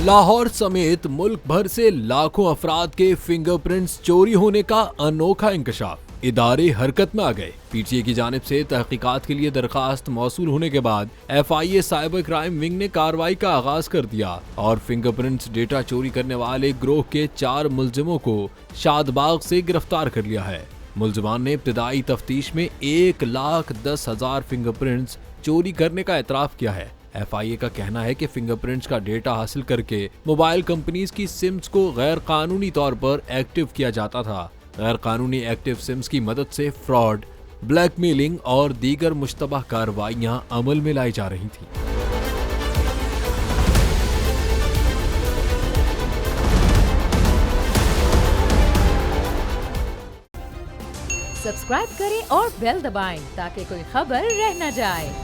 लाहौर समेत मुल्क भर से लाखों अफराद के फिंगरप्रिंट्स चोरी होने का अनोखा इंकशाफ। इदारे हरकत में आ गए। पीटीए की जानिब से तहकीकात के लिए दरखास्त मौसूल होने के बाद FIA साइबर क्राइम विंग ने कार्रवाई का आगाज कर दिया और फिंगरप्रिंट्स डेटा चोरी करने वाले गिरोह के 4 मुलजिमों को शादबाग से गिरफ्तार कर लिया है। मुलजिमान ने इब्तिदाई तफ्तीश में 1,10,000 फिंगरप्रिंट्स चोरी करने का एतराफ किया है। FIA का कहना है कि फिंगरप्रिंट्स का डेटा हासिल करके मोबाइल कंपनीज की सिम्स को गैर कानूनी तौर पर एक्टिव किया जाता था। गैर कानूनी एक्टिव सिम्स की मदद से फ्रॉड, ब्लैकमेलिंग और दीगर मुश्तबह कार्रवाइयां अमल में लाई जा रही थी। सब्सक्राइब करें और बेल दबाएं ताकि कोई खबर रह न जाए।